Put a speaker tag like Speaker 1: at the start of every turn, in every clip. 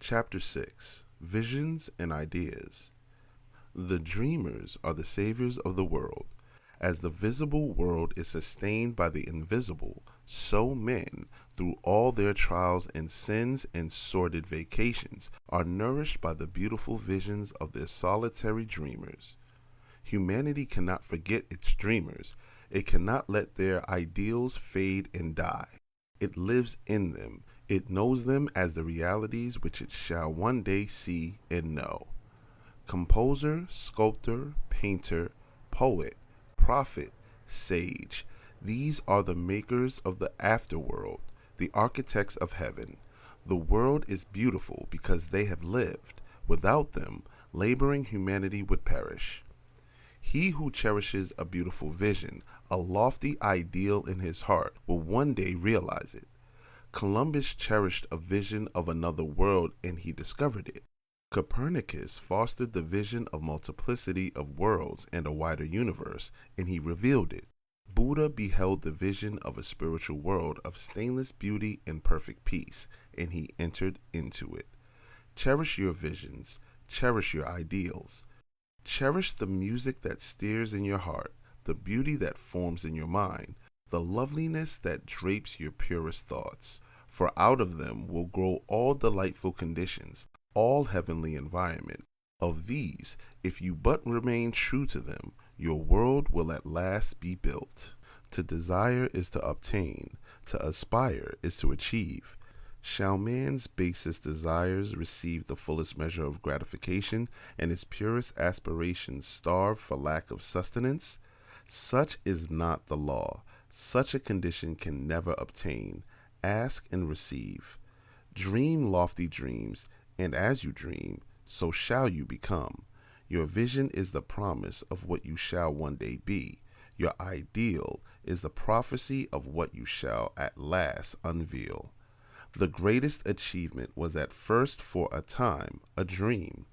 Speaker 1: Chapter 6 Visions and Ideas. The dreamers are the saviors of the world. As the visible world is sustained by the invisible, so men, through all their trials and sins and sordid vacations, are nourished by the beautiful visions of their solitary dreamers. Humanity cannot forget its dreamers. It cannot let their ideals fade and die. It lives in them. It knows them as the realities which it shall one day see and know. Composer, sculptor, painter, poet, prophet, sage, these are the makers of the afterworld, the architects of heaven. The world is beautiful because they have lived. Without them, laboring humanity would perish. He who cherishes a beautiful vision, a lofty ideal in his heart, will one day realize it. Columbus cherished a vision of another world and he discovered it. Copernicus fostered the vision of multiplicity of worlds and a wider universe, and he revealed it. Buddha beheld the vision of a spiritual world of stainless beauty and perfect peace, and he entered into it. Cherish your visions, cherish your ideals. Cherish the music that stirs in your heart, the beauty that forms in your mind, the loveliness that drapes your purest thoughts. For out of them will grow all delightful conditions, all heavenly environment. Of these, if you but remain true to them, your world will at last be built. To desire is to obtain, to aspire is to achieve. Shall man's basest desires receive the fullest measure of gratification, and his purest aspirations starve for lack of sustenance? Such is not the law. Such a condition can never obtain. Ask and receive. Dream lofty dreams, and as you dream, so shall you become. Your vision is the promise of what you shall one day be. Your ideal is the prophecy of what you shall at last unveil. The greatest achievement was at first for a time a dream.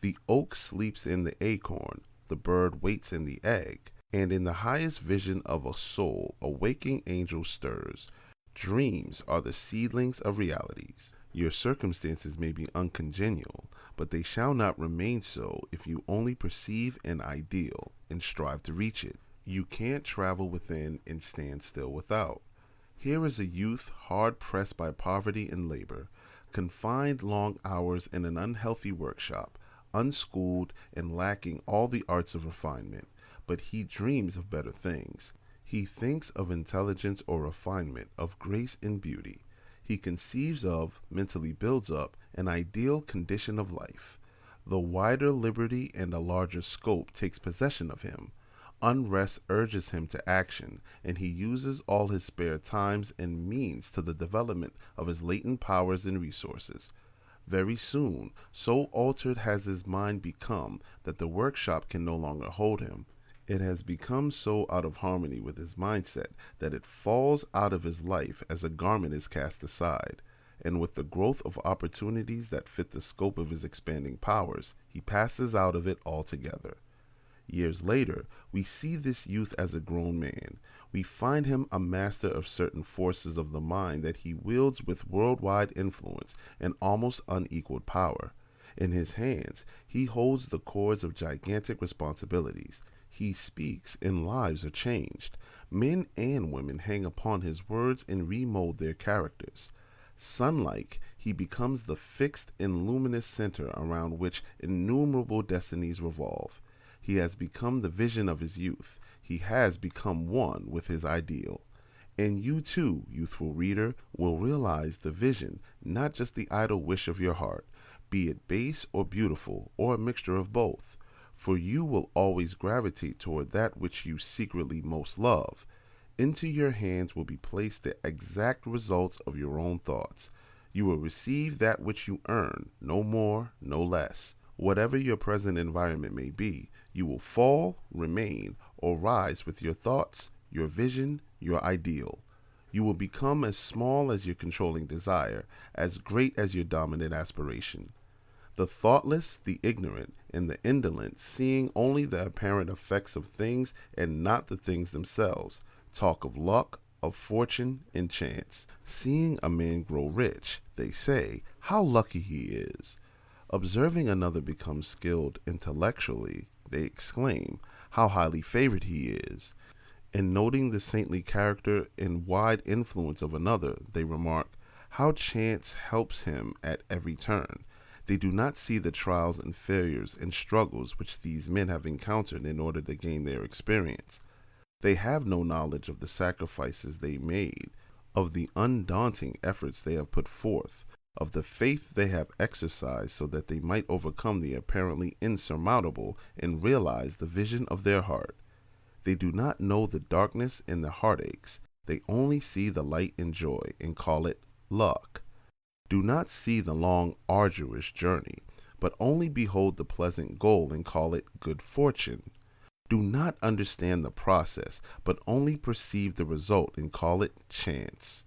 Speaker 1: The oak sleeps in the acorn, the bird waits in the egg, and in the highest vision of a soul a waking angel stirs. Dreams are the seedlings of realities. Your circumstances may be uncongenial, but they shall not remain so if you only perceive an ideal and strive to reach it. You can't travel within and stand still without. Here is a youth hard pressed by poverty and labor, confined long hours in an unhealthy workshop, unschooled and lacking all the arts of refinement, but he dreams of better things. He thinks of intelligence or refinement, of grace and beauty. He conceives of, mentally builds up, an ideal condition of life. The wider liberty and a larger scope takes possession of him. Unrest urges him to action, and he uses all his spare times and means to the development of his latent powers and resources. Very soon, so altered has his mind become that the workshop can no longer hold him. It has become so out of harmony with his mindset that it falls out of his life as a garment is cast aside, and with the growth of opportunities that fit the scope of his expanding powers, he passes out of it altogether. Years later, we see this youth as a grown man. We find him a master of certain forces of the mind that he wields with worldwide influence and almost unequaled power. In his hands, he holds the cords of gigantic responsibilities. He speaks, and lives are changed. Men and women hang upon his words and remold their characters. Sun-like, he becomes the fixed and luminous center around which innumerable destinies revolve. He has become the vision of his youth. He has become one with his ideal. And you too, youthful reader, will realize the vision, not just the idle wish of your heart, be it base or beautiful, or a mixture of both. For you will always gravitate toward that which you secretly most love. Into your hands will be placed the exact results of your own thoughts. You will receive that which you earn, no more, no less. Whatever your present environment may be, you will fall, remain, or rise with your thoughts, your vision, your ideal. You will become as small as your controlling desire, as great as your dominant aspiration. The thoughtless, the ignorant, and the indolent, seeing only the apparent effects of things and not the things themselves, talk of luck, of fortune and chance. Seeing a man grow rich, they say, how lucky he is. Observing another become skilled intellectually, they exclaim, how highly favored he is. In noting the saintly character and wide influence of another, they remark, how chance helps him at every turn. They do not see the trials and failures and struggles which these men have encountered in order to gain their experience. They have no knowledge of the sacrifices they made, of the undaunting efforts they have put forth, of the faith they have exercised so that they might overcome the apparently insurmountable and realize the vision of their heart. They do not know the darkness and the heartaches. They only see the light and joy and call it luck. Do not see the long, arduous journey, but only behold the pleasant goal and call it good fortune. Do not understand the process, but only perceive the result and call it chance.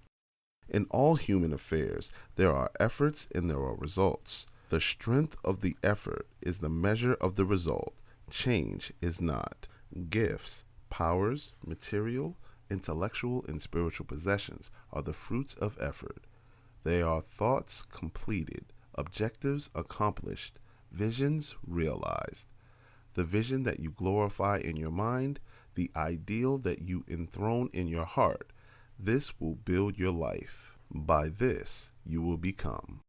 Speaker 1: In all human affairs, there are efforts and there are results. The strength of the effort is the measure of the result. Change is not. Gifts, powers, material, intellectual, and spiritual possessions are the fruits of effort. They are thoughts completed, objectives accomplished, visions realized. The vision that you glorify in your mind, the ideal that you enthrone in your heart, this will build your life. By this you will become.